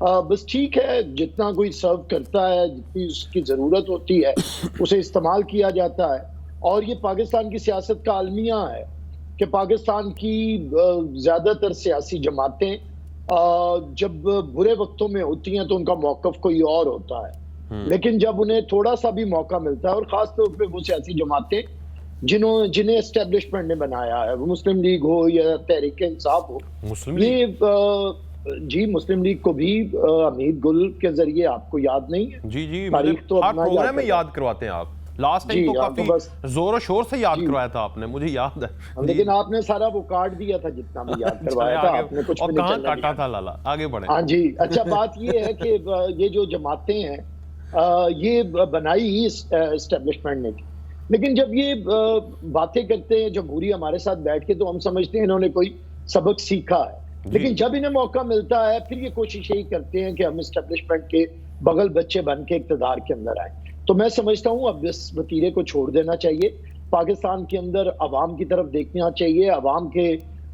بس ٹھیک ہے، جتنا کوئی سرو کرتا ہے، جتنی اس کی ضرورت ہوتی ہے اسے استعمال کیا جاتا ہے. اور یہ پاکستان کی سیاست کا المیہ ہے کہ پاکستان کی زیادہ تر سیاسی جماعتیں جب برے وقتوں میں ہوتی ہیں تو ان کا موقف کوئی اور ہوتا ہے، لیکن جب انہیں تھوڑا سا بھی موقع ملتا ہے، اور خاص طور پہ وہ سیاسی جماعتیں جنہیں اسٹیبلشمنٹ نے بنایا ہے، وہ مسلم لیگ ہو یا تحریک انصاف ہو، یہ جی مسلم لیگ کو بھی حمید گل کے ذریعے آپ کو یاد نہیں ہے؟ جی تاریخ تو ہر اپنا پروگرام میں یاد کرواتے ہیں آپ. لاسٹ ٹائم تو کافی زور و شور سے یاد کروایا تھا آپ نے، مجھے یاد ہے. لیکن آپ نے سارا وہ کارڈ دیا تھا جتنا بھی یاد کروایا تھا آپ نے، کچھ اور کہاں کاٹا تھا لالا. آگے بڑھیں. ہاں جی. اچھا بات یہ ہے کہ یہ جو جماعتیں ہیں یہ بنائی ہی اسٹیبلشمنٹ نے کی، لیکن جب یہ باتیں کرتے ہیں جمہوری ہمارے ساتھ بیٹھ کے تو ہم سمجھتے ہیں انہوں نے کوئی سبق سیکھا ہے، لیکن جب انہیں موقع ملتا ہے پھر یہ کوشش یہی کرتے ہیں کہ ہم اسٹیبلشمنٹ کے بغل بچے بن کے اقتدار کے اندر آئیں. تو میں سمجھتا ہوں اب اس وتیرے کو چھوڑ دینا چاہیے، پاکستان کے اندر عوام کی طرف دیکھنا چاہیے، عوام کے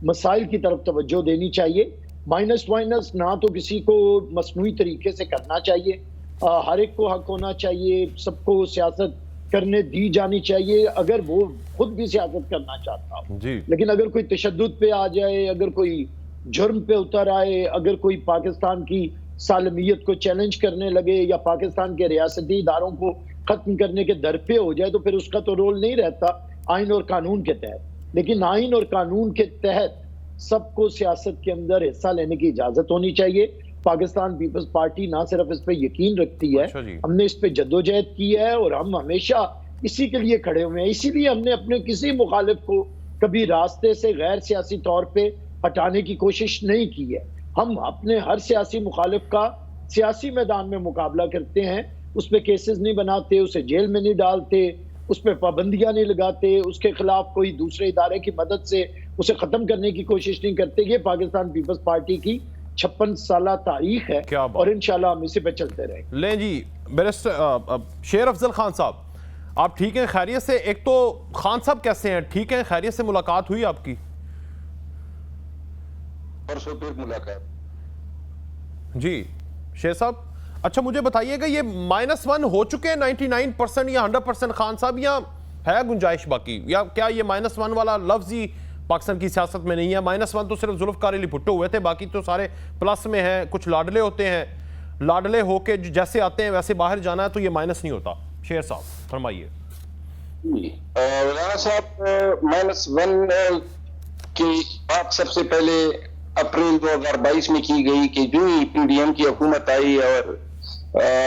مسائل کی طرف توجہ دینی چاہیے. مائنس نہ تو کسی کو مصنوعی طریقے سے کرنا چاہیے، ہر ایک کو حق ہونا چاہیے، سب کو سیاست کرنے دی جانی چاہیے اگر وہ خود بھی سیاست کرنا چاہتا ہو. لیکن اگر کوئی تشدد پہ آ جائے، اگر کوئی جرم پہ اتر آئے، اگر کوئی پاکستان کی سالمیت کو چیلنج کرنے لگے یا پاکستان کے ریاستی اداروں کو ختم کرنے کے در پہ ہو جائے تو پھر اس کا تو رول نہیں رہتا آئین اور قانون کے تحت. لیکن آئین اور قانون کے تحت سب کو سیاست کے اندر حصہ لینے کی اجازت ہونی چاہیے. پاکستان پیپلز پارٹی نہ صرف اس پہ یقین رکھتی ہے، ہم نے اس پہ جدوجہد کی ہے اور ہم ہمیشہ اسی کے لیے کھڑے ہوئے ہیں. اسی لیے ہم نے اپنے کسی مخالف کو کبھی راستے سے غیر سیاسی طور پہ ہٹانے کی کوشش نہیں کی ہے. ہم اپنے ہر سیاسی مخالف کا سیاسی میدان میں مقابلہ کرتے ہیں، اس پہ کیسز نہیں بناتے، اسے جیل میں نہیں ڈالتے، اس پہ پابندیاں نہیں لگاتے، اس کے خلاف کوئی دوسرے ادارے کی مدد سے اسے ختم کرنے کی کوشش نہیں کرتے. یہ پاکستان پیپلز پارٹی کی 56 سالہ تاریخ ہے اور انشاءاللہ ہم اسی پہ چلتے رہیں. لیں جی بیرسٹر شیر افضل خان صاحب، آپ ٹھیک ہیں، خیریت سے؟ ایک تو خان صاحب کیسے ہیں؟ ٹھیک ہیں، خیریت سے؟ ملاقات ہوئی آپ کی؟ پرسوں پھر ملاقات. جی شیر صاحب، اچھا مجھے بتائیے گا یہ -1 ہو چکے ہیں 99% یا 100% خان صاحب، یا ہے گنجائش باقی، یا کیا یہ -1 والا لفظ ہی پاکستان کی سیاست میں نہیں ہے؟ -1 تو صرف ذوالفقار علی بھٹو ہوئے تھے، باقی تو سارے پلس میں ہیں. کچھ لاڈلے ہوتے ہیں، لاڈلے ہو کے جیسے آتے ہیں ویسے باہر جانا ہے تو یہ مائنس نہیں ہوتا. شیر صاحب فرمائیے. رانا صاحب، -1 کی بات سب سے پہلے اپریل 2022 میں کی گئی کہ جو ہی پی ڈی ایم کی حکومت آئی اور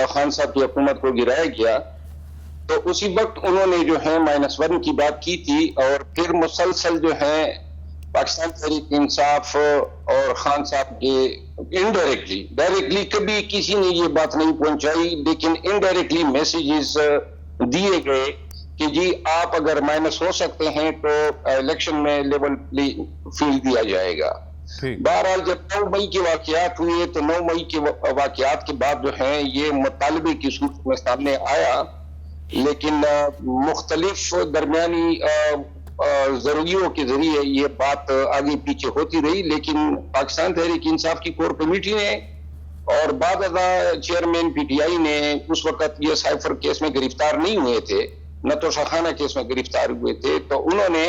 خان صاحب کی حکومت کو گرایا گیا تو اسی وقت انہوں نے جو ہے -1 کی بات کی تھی، اور پھر مسلسل جو ہے پاکستان تحریک انصاف اور خان صاحب کے ڈائریکٹلی کبھی کسی نے یہ بات نہیں پہنچائی، لیکن انڈائریکٹلی میسیجز دیے گئے کہ جی آپ اگر مائنس ہو سکتے ہیں تو الیکشن میں لیول فیلڈ دیا جائے گا. بہرحال جب 9 مئی کے واقعات ہوئے تو 9 مئی کے واقعات کے بعد جو ہے یہ مطالبے کی صورت میں سامنے آیا، لیکن مختلف درمیانی ضروریوں کے ذریعے یہ بات آگے پیچھے ہوتی رہی. لیکن پاکستان تحریک انصاف کی کور کمیٹی نے اور بعد ازاں چیئرمین پی ٹی آئی نے، اس وقت یہ سائفر کیس میں گرفتار نہیں ہوئے تھے، نہ تو شاخانہ کیس میں گرفتار ہوئے تھے، تو انہوں نے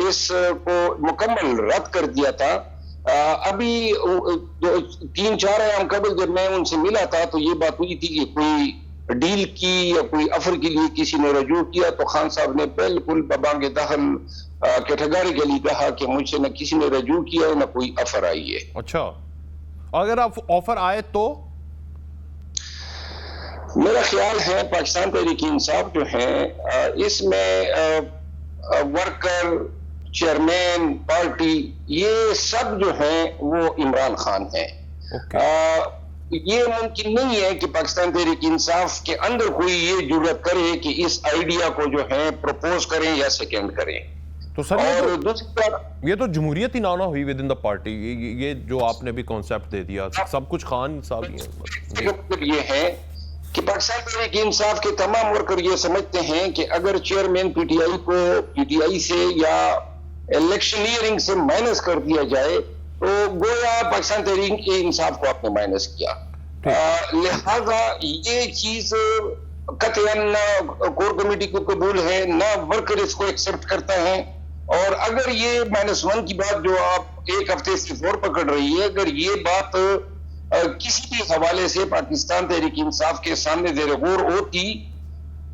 اس کو مکمل رد کر دیا تھا. ابھی 3-4 ایام قبل جب میں ان سے ملا تھا تو یہ بات ہوئی تھی کہ کوئی ڈیل کی یا کوئی افر کے لیے کسی نے رجوع کیا، تو خان صاحب نے بالکل ببانگ دخل کیٹیگریکلی کہا کہ مجھ سے نہ کسی نے رجوع کیا نہ کوئی افر آئی ہے. اچھا، اگر آپ آفر آئے تو؟ میرا خیال ہے پاکستان تحریک انصاف جو ہے اس میں ورکر، چیئرمین پارٹی، یہ سب جو ہیں وہ عمران خان ہیں. یہ ممکن نہیں ہے کہ پاکستان تحریک انصاف کے اندر کوئی یہ جرات کرے کہ اس آئیڈیا کو جو ہے پروپوز کریں یا سیکنڈ کریں. تو سر یہ تو جمہوریت ہی نہ ہوئی ود ان دا پارٹی، یہ جو آپ نے بھی کانسیپٹ دے دیا، سب کچھ خان صاحب ہی ہیں. یہ ہے کہ پاکستان تحریک انصاف کے تمام ورکر یہ سمجھتے ہیں کہ اگر چیئرمین پی ٹی آئی کو پی ٹی آئی سے یا الیکشنیئرنگ سے مائنس کر دیا جائے تو گویا پاکستان تحریک انصاف کو آپ نے مائنس کیا. لہذا یہ چیز قطعاً نہ کور کمیٹی کو قبول ہے نہ ورکر اس کو ایکسپٹ کرتا ہے. اور اگر یہ -1 کی بات جو آپ ایک ہفتے سے فور پکڑ رہی ہے، اگر یہ بات کسی بھی حوالے سے پاکستان تحریک انصاف کے سامنے زیر غور ہوتی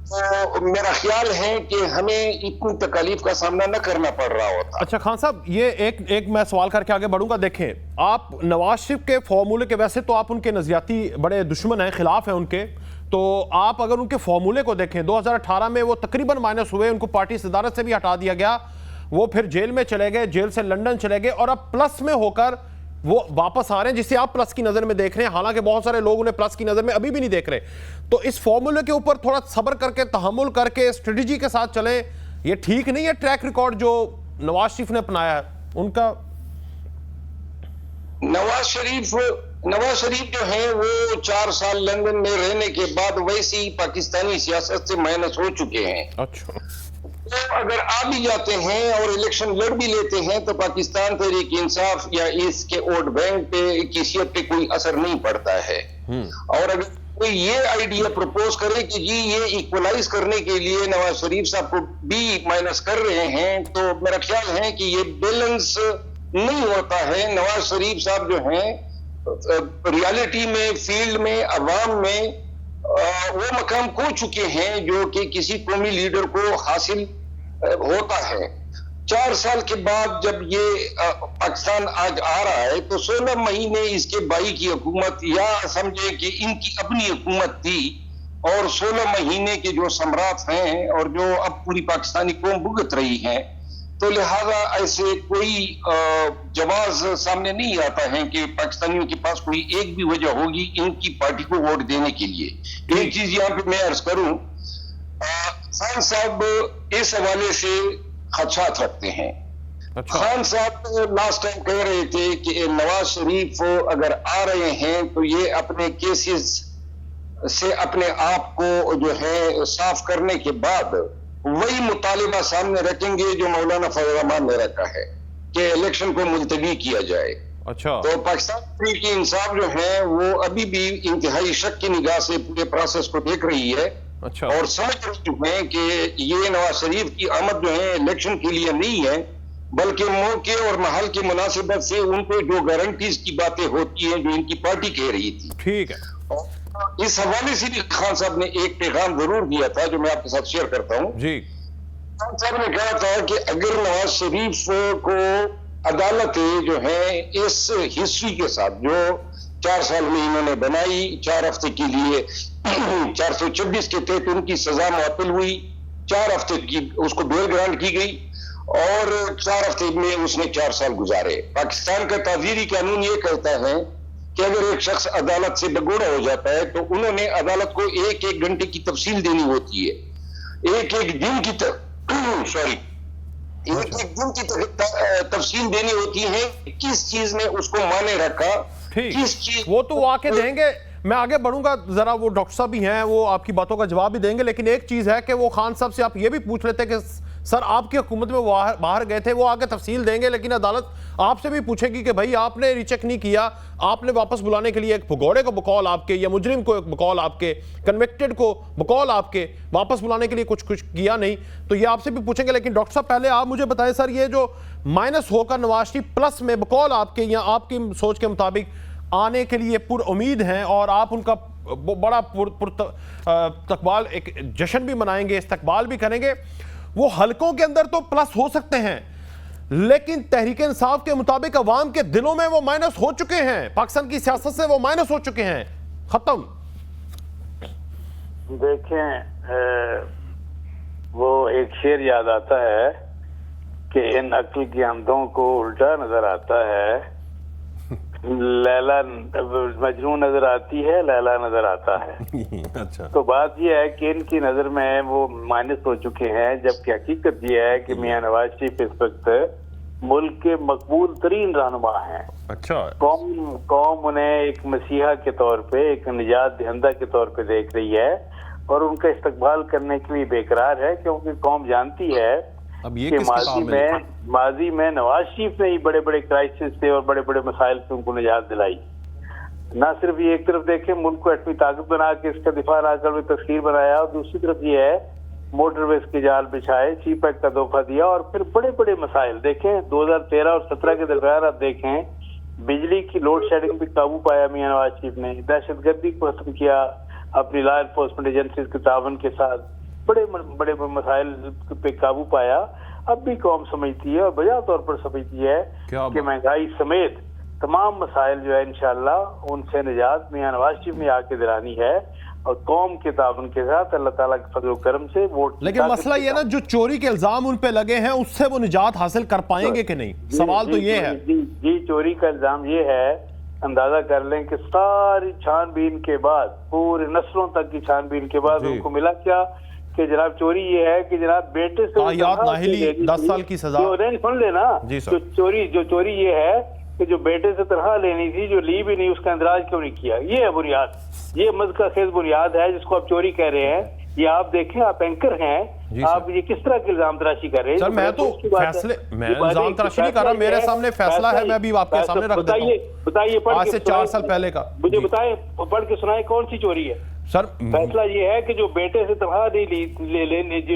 تو میرا خیال ہے کہ ہمیں اتنی تکالیف کا سامنا نہ کرنا پڑ رہا ہوتا. اچھا خان صاحب، یہ ایک میں سوال کر کے آگے بڑھوں گا. دیکھیں، آپ نواز شریف کے فارمولے کے، ویسے تو آپ ان کے نظریاتی بڑے دشمن ہیں، خلاف ہیں ان کے، تو آپ اگر ان کے فارمولے کو دیکھیں 2018 میں وہ تقریباً مائنس ہوئے، ان کو پارٹی صدارت سے بھی ہٹا دیا گیا، وہ پھر جیل میں چلے گئے، جیل سے لنڈن چلے گئے، اور اب پلس میں ہو کر وہ واپس آ رہے ہیں، جسے آپ پلس کی نظر میں دیکھ رہے ہیں. حالانکہ بہت سارے لوگ انہیں پلس کی نظر میں ابھی بھی نہیں دیکھ رہے. تو اس فارمولے کے اوپر تھوڑا صبر کر کے، تحمل کر کے، اسٹریٹجی کے ساتھ چلیں. یہ ٹھیک نہیں ہے ٹریک ریکارڈ جو نواز شریف نے اپنایا ہے ان کا؟ نواز شریف جو ہیں وہ 4 سال لندن میں رہنے کے بعد ویسے ہی پاکستانی سیاست سے مائنس ہو چکے ہیں. اچھا، تو اگر آ بھی جاتے ہیں اور الیکشن لڑ بھی لیتے ہیں تو پاکستان تحریک انصاف یا اس کے ووٹ بینک پہ کیفیت پہ کوئی اثر نہیں پڑتا ہے. اور اگر کوئی یہ آئیڈیا پروپوز کرے کہ جی یہ ایکولائز کرنے کے لیے نواز شریف صاحب کو بھی مائنس کر رہے ہیں، تو میرا خیال ہے کہ یہ بیلنس نہیں ہوتا ہے. نواز شریف صاحب جو ہیں ریالٹی میں، فیلڈ میں، عوام میں وہ مقام کھو چکے ہیں جو کہ کسی قومی لیڈر کو حاصل ہوتا ہے. 4 سال کے بعد جب یہ پاکستان آج آ رہا ہے تو 16 مہینے اس کے بھائی کی حکومت، یا سمجھے کہ ان کی اپنی حکومت تھی، اور 16 مہینے کے جو ثمرات ہیں اور جو اب پوری پاکستانی قوم بھگت رہی ہے، تو لہذا ایسے کوئی جواز سامنے نہیں آتا ہے کہ پاکستانیوں کے پاس کوئی ایک بھی وجہ ہوگی ان کی پارٹی کو ووٹ دینے کے لیے. ایک چیز یہاں پہ میں عرض کروں، خان صاحب اس حوالے سے خدشات رکھتے ہیں. خان صاحب لاسٹ ٹائم کہہ رہے تھے کہ نواز شریف اگر آ رہے ہیں تو یہ اپنے کیسز سے اپنے آپ کو جو ہے صاف کرنے کے بعد وہی مطالبہ سامنے رکھیں گے جو مولانا فضل الرحمان نے رکھا ہے کہ الیکشن کو ملتوی کیا جائے. اچھا، تو پاکستان تحریک انصاف جو ہے وہ ابھی بھی انتہائی شک کی نگاہ سے پورے پروسیس کو دیکھ رہی ہے. اچھا، اور سمجھ رہے ہیں کہ یہ نواز شریف کی آمد جو ہے الیکشن کے لیے نہیں ہے، بلکہ موقع اور محل کی مناسبت سے ان پہ جو گارنٹیز کی باتیں ہوتی ہیں جو ان کی پارٹی کہہ رہی تھی. ٹھیک ہے. اس حوالے سے بھی خان صاحب نے ایک پیغام ضرور دیا تھا جو میں آپ کے ساتھ شیئر کرتا ہوں. جی، خان صاحب نے کہا تھا کہ اگر نواز شریف کو عدالتیں جو ہیں اس ہسٹری کے ساتھ جو 4 سال میں انہوں نے بنائی، 4 ہفتے کے لیے 426 کے تحت ان کی سزا معطل ہوئی، 4 ہفتے کی اس کو بیل گرانٹ کی گئی، اور 4 ہفتے میں اس نے 4 سال گزارے. پاکستان کا تعزیری قانون یہ کہتا ہے کہ اگر ایک شخص عدالت سے بگوڑا ہو جاتا ہے تو انہوں نے عدالت کو 1-1 گھنٹے کی تفصیل دینی ہوتی ہے، 1-1 دن کی دن کی تفصیل دینی ہوتی ہے. کس چیز نے اس کو مانے رکھا، کس چیز وہ تو آ کے دیں گے. میں آگے بڑھوں گا، ذرا وہ ڈاکٹر صاحب بھی ہیں، وہ آپ کی باتوں کا جواب بھی دیں گے. لیکن ایک چیز ہے کہ وہ خان صاحب سے آپ یہ بھی پوچھ لیتے کہ سر آپ کی حکومت میں باہر گئے تھے، وہ آگے تفصیل دیں گے، لیکن عدالت آپ سے بھی پوچھے گی کہ بھائی آپ نے ری چیک نہیں کیا، آپ نے واپس بلانے کے لیے ایک بھگوڑے کو بقول آپ کے، یا مجرم کو بقول آپ کے، کنوکٹڈ کو بقول آپ کے واپس بلانے کے لیے کچھ کیا نہیں. تو یہ آپ سے بھی پوچھیں گے. لیکن ڈاکٹر صاحب پہلے آپ مجھے بتائیں سر، یہ جو مائنس ہو کر نواز شریف پلس میں بقول آپ کے یا آپ کی سوچ کے مطابق آنے کے لیے پر امید ہیں، اور آپ ان کا بڑا استقبال، ایک جشن بھی منائیں گے، استقبال بھی کریں گے، وہ حلقوں کے اندر تو پلس ہو سکتے ہیں، لیکن تحریک انصاف کے مطابق عوام کے دلوں میں وہ مائنس ہو چکے ہیں، پاکستان کی سیاست سے وہ مائنس ہو چکے ہیں، ختم. دیکھیں، وہ ایک شعر یاد آتا ہے کہ ان عقل کی آمدوں کو الٹا نظر آتا ہے، لیلا مجنون نظر آتی ہے، لیلا نظر آتا ہے. اچھا، تو بات یہ ہے کہ ان کی نظر میں وہ مائنس ہو چکے ہیں، جبکہ حقیقت یہ ہے کہ میاں نواز شریف اس وقت ملک کے مقبول ترین رہنما ہیں. اچھا، قوم انہیں ایک مسیحا کے طور پہ، ایک نجات دہندہ کے طور پہ دیکھ رہی ہے، اور ان کا استقبال کرنے کے لیے بے قرار ہے، کیونکہ قوم جانتی ہے اب یہ کہ کس کتاب میں لکھا؟ ماضی میں نواز شریف نے ہی بڑے بڑے کرائسس تھے اور بڑے بڑے مسائل سے ان کو نجات دلائی. نہ صرف یہ ایک طرف دیکھیں ملک کو ایٹمی طاقت بنا کے اس کا دفاع نہ کر تسخیر بنایا، اور دوسری طرف یہ ہے موٹر ویز کے جال بچھائے، سی پیک کا دھوکہ دیا، اور پھر بڑے بڑے مسائل دیکھیں 2013 اور 17 کے درمیان آپ دیکھیں بجلی کی لوڈ شیڈنگ پہ قابو پایا میاں نواز شریف نے، دہشت گردی کو ختم کیا اپنی لا انفورسمنٹ ایجنسیز کے تعاون کے ساتھ، بڑے بڑے مسائل پہ قابو پایا. اب بھی قوم سمجھتی ہے اور بجا طور پر سمجھتی ہے کہ مہنگائی سمیت تمام مسائل جو ہے انشاءاللہ ان سے نجات میاں نواز شریف نے آ کے دلانی ہے، اور قوم کے تعاون کے ساتھ اللہ تعالیٰ کے فضل و کرم سے ووٹ. لیکن مسئلہ یہ نا جو چوری کے الزام ان پہ لگے ہیں اس سے وہ نجات حاصل کر پائیں گے کہ نہیں؟ سوال تو یہ ہے. جی چوری کا الزام یہ ہے، اندازہ کر لیں کہ ساری چھان بین کے بعد پورے نسلوں تک کی چھان بین کے بعد ان کو ملا کیا کہ جناب چوری یہ ہے کہ جناب بیٹے سے آیات ناہلی 10 سال کی سزا. سن لینا، جو چوری یہ ہے کہ جو بیٹے سے تنخواہ لینی تھی جو لی بھی نہیں، اس کا اندراج کیوں نہیں کیا؟ یہ ہے بنیاد، یہ مذکر خیز بنیاد ہے جس کو آپ چوری کہہ رہے ہیں. یہ آپ دیکھیں، آپ اینکر ہیں، آپ یہ کس طرح کے الزام تراشی کر رہے ہیں؟ سر میں تو فیصلے میں الزام تراشی نہیں کر رہا، میرے سامنے فیصلہ ہے، میں بھی آپ کے سامنے رکھ دیتا ہوں. بتائیے آج سے 4 سال پہلے کا مجھے بتائیں، پڑھ کے سنائیں کون سی چوری ہے؟ سر فیصلہ یہ ہے کہ جو بیٹے سے تنخواہ جو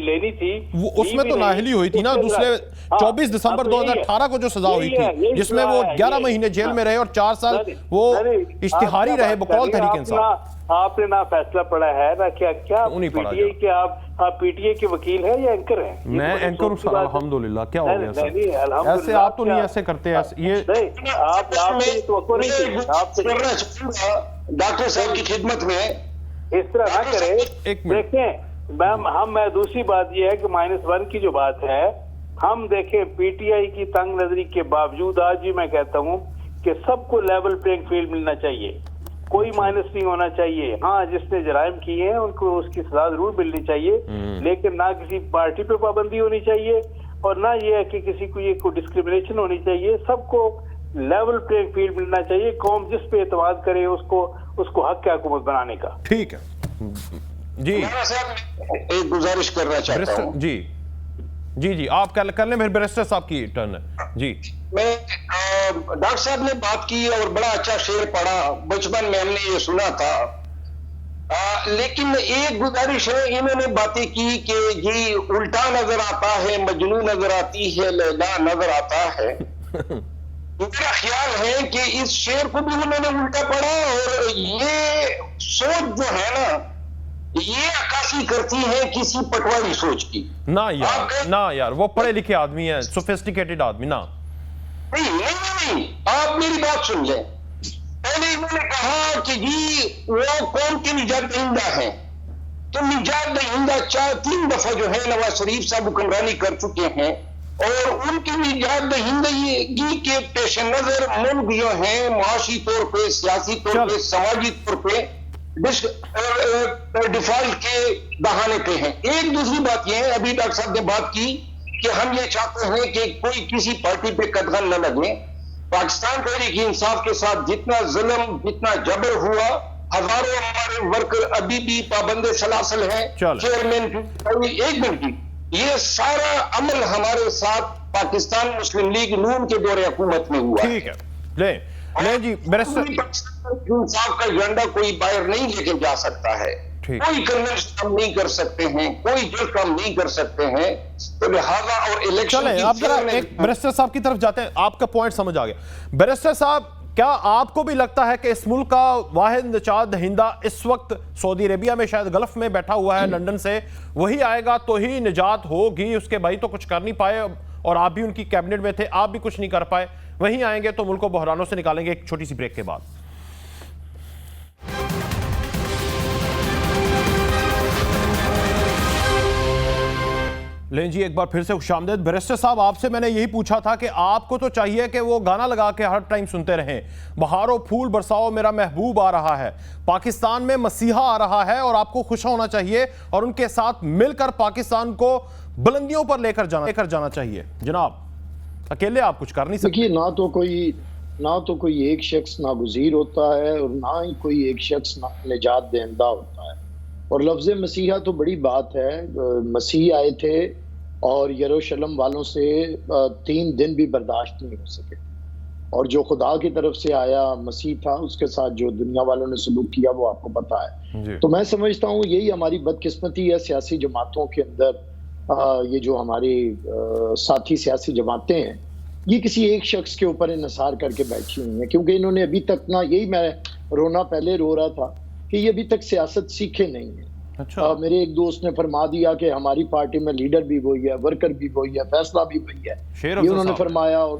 لینی تھی اس میں تو نااہلی ہوئی تھی نا، دوسرے 24 دسمبر 2018 کو جو سزا ہوئی تھی جس میں وہ 11 مہینے جیل میں رہے اور 4 سال وہ اشتہاری رہے بقول تحریک انصاف. آپ نے نہ فیصلہ پڑھا ہے نہ کیا پی ٹی اے کے آپ پی ٹی اے کے وکیل ہیں یا اینکر ہیں؟ میں اینکر ہوں سر، الحمدللہ. کیا ہو گیا سر؟ ایسے آپ تو نہیں ایسے کرتے. یہ ڈاکٹر صاحب کی خدمت میں اس طرح نہ کرے. دیکھیں میں دوسری بات یہ ہے کہ -1 کی جو بات ہے، ہم دیکھیں پی ٹی آئی کی تنگ نظری کے باوجود آج بھی میں کہتا ہوں کہ سب کو لیول پلینگ فیلڈ ملنا چاہیے، کوئی مائنس نہیں ہونا چاہیے. ہاں جس نے جرائم کیے ہیں ان کو اس کی سزا ضرور ملنی چاہیے، لیکن نہ کسی پارٹی پہ پابندی ہونی چاہیے اور نہ یہ ہے کہ کسی کو یہ کوئی ڈسکریمنیشن ہونی چاہیے. سب کو لیول پلینگ فیلڈ ملنا چاہیے. قوم جس پہ اعتماد کرے اس کو حق کے حکومت بنانے کا. ٹھیک ہے جی. ایک گزارش کرنا چاہتا ہوں. جی آپ کر لیں، پھر بیرسٹر صاحب کی ٹرن ہے. جی میں ڈاکٹر صاحب نے بات کی اور بڑا اچھا شعر پڑھا، بچپن میں ہم نے یہ سنا تھا، لیکن ایک گزارش ہے، انہوں نے باتیں کی کہ جی الٹا نظر آتا ہے، مجنون نظر آتی ہے، لیلا نظر آتا ہے. میرا خیال ہے کہ اس شعر کو بھی انہوں نے الٹا پڑھا، اور یہ سوچ جو ہے نا یہ عکاسی کرتی ہے کسی پٹواری سوچ کی. نہ یار وہ پڑھے لکھے آدمی ہیں، سوفسٹیکیٹڈ آدمی. نہیں آپ میری بات سن لیں. پہلے انہوں نے کہا کہ جی وہ قوم کے نجات دہندہ ہیں، تو نجات دہندہ 3 دفعہ جو ہے نواز شریف صاحب حکمرانی کر چکے ہیں، اور ان کی نجات دہندگی کے پیش نظر ملک جو ہیں معاشی طور پہ، سیاسی طور پہ، سماجی طور پہ ڈیفالٹ کے بہانے پہ ہیں. ایک دوسری بات یہ ہے، ابھی ڈاکٹر صاحب نے بات کی کہ ہم یہ چاہتے ہیں کہ کوئی کسی پارٹی پہ قدغن نہ لگے. پاکستان تحریک انصاف کے ساتھ جتنا ظلم، جتنا جبر ہوا، ہزاروں ہمارے ورکر ابھی بھی پابند سلاسل ہیں، چیئرمین ایک منٹ کی، یہ سارا عمل ہمارے ساتھ پاکستان مسلم لیگ نون کے دور حکومت میں ہوا. ٹھیک ہے لیں جی. انصاف کا ایجنڈا کوئی باہر نہیں لے کے جا سکتا ہے، کوئی کنونشن ہم نہیں کر سکتے ہیں، کوئی جل کام نہیں کر سکتے ہیں. تو لہٰذا اور الیکشن چلیں آپ ذرا ایک بیرسٹر صاحب کی طرف جاتے ہیں. آپ کا پوائنٹ سمجھ آ گیا. بیرسٹر صاحب کیا آپ کو بھی لگتا ہے کہ اس ملک کا واحد نجات دہندہ اس وقت سعودی عربیہ میں شاید گلف میں بیٹھا ہوا ہے لندن سے، وہی آئے گا تو ہی نجات ہوگی؟ اس کے بھائی تو کچھ کر نہیں پائے اور آپ بھی ان کی کیبنٹ میں تھے، آپ بھی کچھ نہیں کر پائے، وہیں آئیں گے تو ملک کو بحرانوں سے نکالیں گے. ایک چھوٹی سی بریک کے بعد. لیں جی ایک بار پھر سے خوش آمدید. بیرسٹر صاحب آپ سے میں نے یہی پوچھا تھا کہ آپ کو تو چاہیے کہ وہ گانا لگا کے ہر ٹائم سنتے رہیں، بہاروں پھول برساؤ میرا محبوب آ رہا ہے، پاکستان میں مسیحا آ رہا ہے، اور آپ کو خوش ہونا چاہیے اور ان کے ساتھ مل کر پاکستان کو بلندیوں پر لے کر جانا چاہیے. جناب اکیلے آپ کچھ کر نہیں سکتے. دیکھیے نہ تو کوئی ایک شخص ناگزیر ہوتا ہے اور نہ ہی کوئی ایک شخص نجات دہندہ ہوتا ہے. اور لفظ مسیحا تو بڑی بات ہے. مسیح آئے تھے اور یروشلم والوں سے 3 دن بھی برداشت نہیں ہو سکے، اور جو خدا کی طرف سے آیا مسیح تھا، اس کے ساتھ جو دنیا والوں نے سلوک کیا وہ آپ کو پتا ہے۔ تو میں سمجھتا ہوں یہی ہماری بدقسمتی ہے سیاسی جماعتوں کے اندر، یہ جو ہماری ساتھی سیاسی جماعتیں ہیں یہ کسی ایک شخص کے اوپر انحصار کر کے بیٹھی ہوئی ہیں، کیونکہ انہوں نے ابھی تک نہ، یہی میں رونا پہلے رو رہا تھا کہ یہ ابھی تک سیاست سیکھے نہیں ہیں۔ میرے ایک دوست نے فرما دیا کہ ہماری پارٹی میں لیڈر بھی وہی ہے، ورکر بھی وہی ہے، فیصلہ بھی وہی ہے، یہ انہوں نے فرمایا۔ اور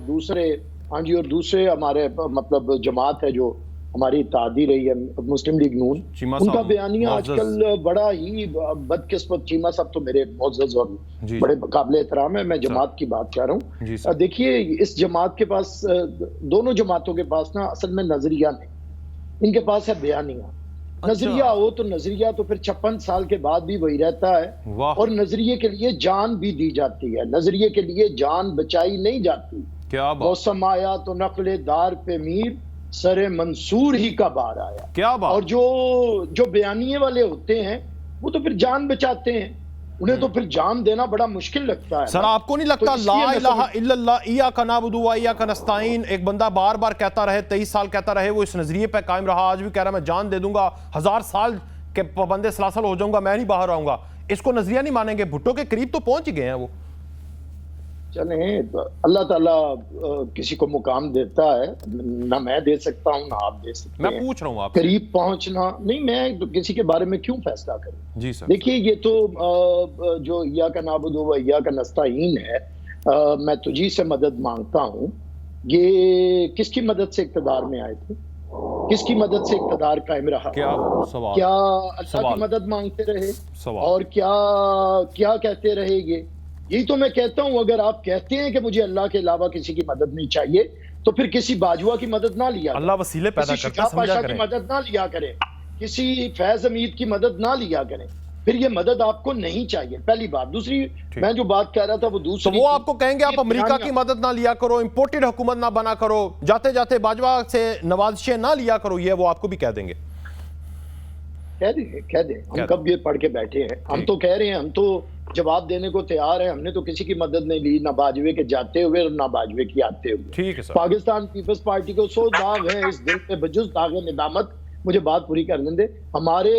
دوسرے ہمارے مطلب جماعت ہے جو ہماری اتحادی رہی ہے مسلم لیگ نون، ان کا بیانیہ آج کل بڑا ہی بدقسمت، چیمہ صاحب تو میرے معزز اور بڑے قابل احترام ہے، میں جماعت کی بات کر رہا ہوں۔ دیکھیے اس جماعت کے پاس، دونوں جماعتوں کے پاس نا اصل میں نظریہ نہیں، ان کے پاس ہے بیانیہ۔ نظریہ ہو تو نظریہ تو پھر 56 سال کے بعد بھی وہی رہتا ہے، اور نظریے کے لیے جان بھی دی جاتی ہے، نظریے کے لیے جان بچائی نہیں جاتی۔ موسم آیا تو نقل دار پہ میر، سر منصور ہی کا بار آیا۔ اور جو بیانیے والے ہوتے ہیں وہ تو پھر جان بچاتے ہیں، انہیں تو پھر جان دینا بڑا مشکل لگتا ہے۔ سر آپ کو نہیں لگتا لا الہ الا اللہ ایاک نعبد و ایاک نستعین ایک بندہ بار بار کہتا رہے، 23 سال کہتا رہے، وہ اس نظریے پہ قائم رہا، آج بھی کہہ رہا میں جان دے دوں گا، 1000 سال کے پابند سلاسل ہو جاؤں گا، میں نہیں باہر آؤں گا، اس کو نظریہ نہیں مانیں گے؟ بھٹو کے قریب تو پہنچ گئے ہیں وہ۔ چلیں، اللہ تعالیٰ کسی کو مقام دیتا ہے، نہ میں دے سکتا ہوں نہ آپ دے سکتے ہیں۔ میں پوچھ رہا ہوں آپ قریب پہنچنا نہیں، میں کسی کے بارے میں کیوں فیصلہ کروں؟ جی سر دیکھیے یہ تو جو ایاک نعبد و ایاک نستعین ہے، میں تجھی سے مدد مانگتا ہوں، یہ کس کی مدد سے اقتدار میں آئے تھے؟ کس کی مدد سے اقتدار قائم رہا؟ کیا اللہ کی مدد مانگتے رہے؟ اور کیا کہتے رہے گے؟ یہی تو میں کہتا ہوں، اگر آپ کہتے ہیں کہ مجھے اللہ کے علاوہ کسی کی مدد نہیں چاہیے تو پھر کسی باجوہ کی مدد نہ لیا کریں، اللہ وسیلے پیدا کسی کرتا ہے، شجاع پاشا کی مدد نہ لیا کریں، کسی فیض امید کی مدد نہ لیا کریں، پھر یہ مدد آپ کو نہیں چاہیے، پہلی بات۔ دوسری میں جو بات کہہ رہا تھا وہ دوسری، تو وہ آپ کو کہیں گے آپ امریکہ کی مدد نہ لیا کرو، امپورٹڈ حکومت نہ بنا کرو، جاتے جاتے باجوہ سے نوازشیں نہ لیا کرو، یہ وہ آپ کو بھی کہہ دیں گے؟ کہہ دیں ہم کب یہ پڑھ کے بیٹھے ہیں؟ ہم تو کہہ رہے ہیں، ہم تو جواب دینے کو تیار ہیں، ہم نے تو کسی کی مدد نہیں لی، نہ باجوے کے جاتے ہوئے اور نہ باجوے کی آتے ہوئے۔ پاکستان پیپلز پارٹی کو 100 داغ ہے اس دل پہ بجز داغ ندامت، مجھے بات پوری کرنے دیں، ہمارے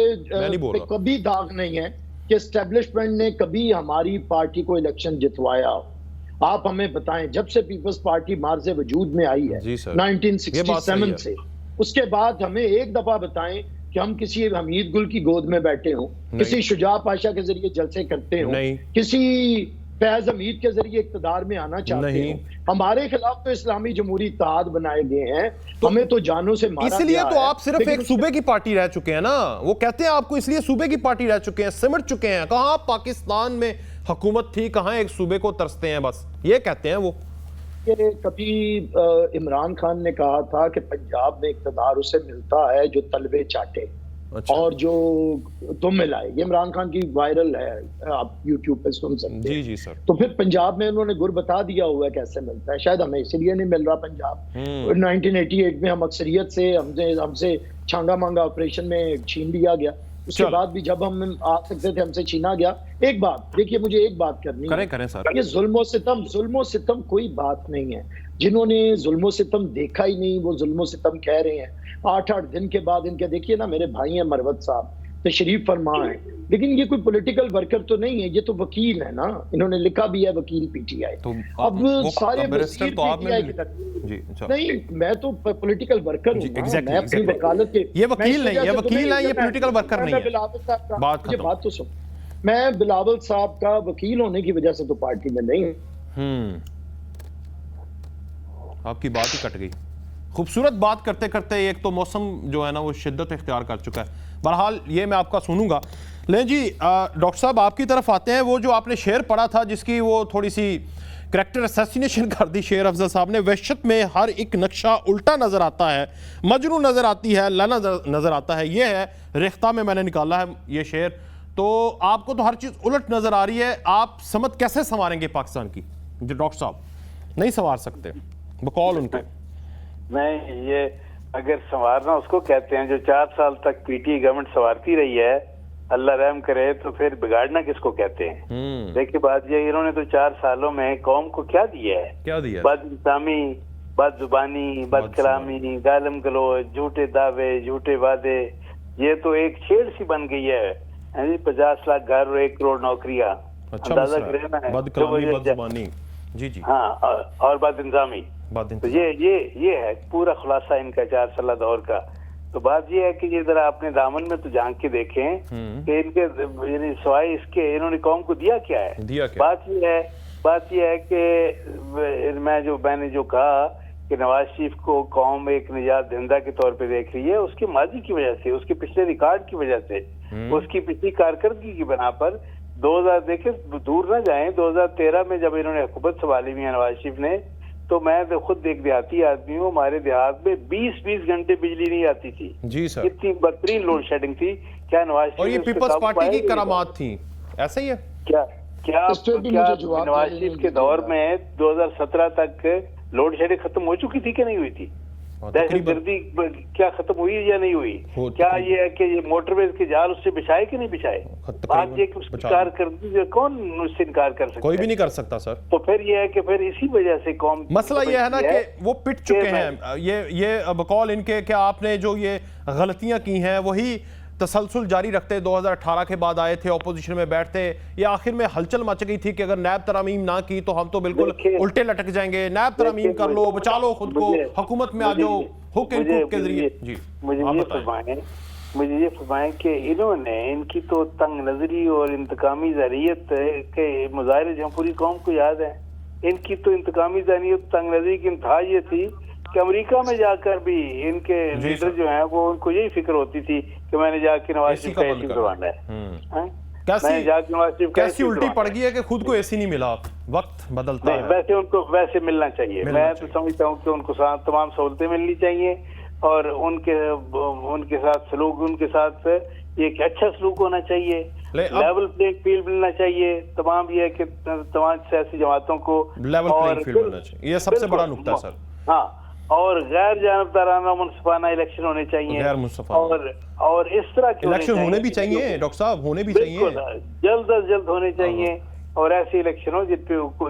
کبھی داغ نہیں ہے کہ اسٹیبلشمنٹ نے کبھی ہماری پارٹی کو الیکشن جتوایا ہو۔ آپ ہمیں بتائیں، جب سے پیپلز پارٹی مارز وجود میں آئی ہے 1967 سے، اس کے بعد ہمیں ایک دفعہ بتائیں کہ ہم کسی حمید گل کی گود میں بیٹھے ہوں، کسی شجاع پاشا کے ذریعے جلسے کرتے ہوں، کسی فیض امید کے ذریعے اقتدار میں آنا چاہتے ہوں۔ ہمارے خلاف تو اسلامی جمہوری اتحاد بنائے گئے ہیں، ہمیں تو جانوں سے مارا گیا ہے۔ اس لیے تو آپ صرف ایک صوبے کی پارٹی رہ چکے ہیں نا، وہ کہتے ہیں آپ کو اس لیے صوبے کی پارٹی رہ چکے ہیں، سمٹ چکے ہیں، کہاں پاکستان میں حکومت تھی، کہاں ایک صوبے کو ترستے ہیں، بس یہ کہتے ہیں وہ۔ کبھی عمران خان نے کہا تھا کہ پنجاب میں اقتدار اسے ملتا ہے جو تلوے چاٹے اور جو تم ملائے، یہ عمران خان کی وائرل ہے، آپ یوٹیوب پہ سن سکتے ہیں۔ جی سر۔ تو پھر پنجاب میں انہوں نے گر بتا دیا ہوا ہے کیسے ملتا ہے، شاید ہمیں اسی لیے نہیں مل رہا پنجاب۔ 1988 میں ہم اکثریت سے ہم سے چھانگا مانگا آپریشن میں چھین لیا گیا، اس کے بعد بھی جب ہم آ سکتے تھے ہم سے چھینا گیا۔ ایک بات دیکھیے، مجھے ایک بات کرنی ہے، یہ ظلم و ستم کوئی بات نہیں ہے، جنہوں نے ظلم و ستم دیکھا ہی نہیں وہ ظلم و ستم کہہ رہے ہیں۔ 8 دن کے بعد ان کے، دیکھیے نا، میرے بھائی ہیں مروت صاحب، تشریف فرما ہے، لیکن یہ کوئی پولیٹیکل ورکر تو نہیں ہے، یہ تو وکیل ہے نا، انہوں نے لکھا بھی ہے وکیل پی ٹی آئی۔ اب سارے وزیر پی ٹی آئی کی طرف نہیں، میں تو پولیٹیکل ورکر ہوں، میں اپنی وکالت کے، یہ وکیل نہیں، یہ وکیل ہے، یہ پولیٹیکل ورکر نہیں ہے۔ بات تو سن، میں بلاول صاحب کا وکیل ہونے کی وجہ سے تو پارٹی میں نہیں ہوں۔ آپ کی بات ہی کٹ گئی۔ خوبصورت بات کرتے کرتے ایک تو موسم جو ہے نا وہ شدت اختیار کر چکا ہے، بہرحال یہ میں آپ کا سنوں گا۔ لیں جی ڈاکٹر صاحب آپ کی طرف آتے ہیں، وہ جو آپ نے شعر پڑھا تھا جس کی وہ تھوڑی سی کریکٹر اسیسینیشن کر دی شعر افضل صاحب نے، وحشت میں ہر ایک نقشہ الٹا نظر آتا ہے، مجنون نظر آتی ہے، لانا نظر آتا ہے، یہ ہے ریختہ میں نے نکالا ہے یہ شعر۔ تو آپ کو تو ہر چیز الٹ نظر آ رہی ہے، آپ سمت کیسے سنواریں گے پاکستان کی؟ جو ڈاکٹر صاحب نہیں سنوار سکتے بقول ان کے۔ نہیں، یہ اگر سنوارنا اس کو کہتے ہیں جو 4 سال تک پی ٹی گورنمنٹ سنوارتی رہی ہے، اللہ رحم کرے تو پھر بگاڑنا کس کو کہتے ہیں؟ دیکھیے بات یہ، انہوں نے تو 4 سالوں میں قوم کو کیا دیا ہے؟ کیا دیا؟ بد انسانی، بد زبانی، بد کلامی، گالم گلوچ، جھوٹے دعوے، جھوٹے وعدے، یہ تو ایک چھیڑ سی بن گئی ہے 50 لاکھ گھر اور 1 کروڑ نوکریاں، اندازہ کرے نا، بد کلامی، بد زبانی، جی جی، ہاں، اور بد انتظامی، تو یہ ہے پورا خلاصہ ان کا 4 سالہ دور کا۔ تو بات یہ ہے کہ یہ ذرا اپنے دامن میں تو جھانک کے دیکھیں کہ ان کے یعنی سوائے اس کے انہوں نے قوم کو دیا کیا ہے؟ بات یہ ہے کہ میں نے جو کہا کہ نواز شریف کو قوم ایک نجات دہندہ کے طور پہ دیکھ رہی ہے، اس کے ماضی کی وجہ سے، اس کے پچھلے ریکارڈ کی وجہ سے، اس کی پچھلی کارکردگی کی بنا پر۔ 2000 دیکھیں دور نہ جائیں، 2013 میں جب انہوں نے حکومت سنبھالی میاں نواز شریف نے، تو میں خود ایک دیہاتی آدمی ہوں، ہمارے دیہات میں 20 گھنٹے بجلی نہیں آتی تھی جی سر، اتنی بدترین لوڈ شیڈنگ تھی۔ کیا نواز شریف اور یہ پیپلز پارٹی کی کرامات تھیں، ایسا ہی ہے؟ کیا نواز شریف کے دور میں 2017 تک لوڈ شیڈنگ ختم ہو چکی تھی کہ نہیں ہوئی تھی؟ دہشت گردی کیا ختم ہوئی یا نہیں ہوئی؟ کیا یہ ہے کہ یہ موٹر ویز کے جال اس سے بچھائے کہ نہیں بچھائے؟ بات یہ کہ اس کی کارکردگی کون اس سے انکار کر سکتا؟ کوئی بھی نہیں کر سکتا سر۔ تو پھر یہ ہے کہ پھر اسی وجہ سے قوم، مسئلہ یہ ہے نا کہ وہ پٹ چکے ہیں، یہ بقول ان کے کہ آپ نے جو یہ غلطیاں کی ہیں وہی تسلسل جاری رکھتے، 2018 کے بعد آئے تھے اپوزیشن میں بیٹھتے، یہ آخر میں ہلچل مچ گئی تھی کہ اگر نیب ترامیم نہ کی تو ہم تو بالکل الٹے لٹک جائیں گے، نیب ترامیم کر لو، بچا لو خود کو، حکومت میں آ جاؤ ہک اینڈ کوک کے ذریعے۔ جی مجھے یہ فرمائیں کہ انہوں نے، ان کی تو تنگ نظری اور انتقامی ذہنیت کے مظاہرے جو پوری قوم کو یاد ہیں، ان کی تو انتقامی ذہنیت، تنگ نظری کی انتہا یہ تھی کہ امریکہ میں جا کر بھی ان کے لیڈر جو ہیں وہ ان کو یہی فکر ہوتی تھی کہ میں نے جا کے نواز شریف کا اے سی کروانا ہے۔ کیسی الٹی پڑ گئی ہے کہ خود کو اے سی نہیں ملا، وقت بدلتا ہے۔ ویسے ان کو ویسے ملنا چاہیے، میں تو سمجھتا ہوں کہ ان کو تمام سہولتیں ملنی چاہیے، اور ان کے ساتھ سلوک، ان کے ساتھ ایک اچھا سلوک ہونا چاہیے، لیول پلینگ فیلڈ ملنا چاہیے تمام، یہ کہ تمام سیاسی جماعتوں کو لیول پلینگ فیلڈ ملنا چاہیے، یہ سب سے بڑا نقطہ ہے سر۔ ہاں، اور غیر جانبدارانہ منصفانہ الیکشن ہونے چاہیے، اور اس طرح کے الیکشن ہونے بھی چاہیے ڈاکٹر صاحب، ہونے بھی چاہیے، جلد از جلد ہونے چاہیے، اور ایسے الیکشن ہو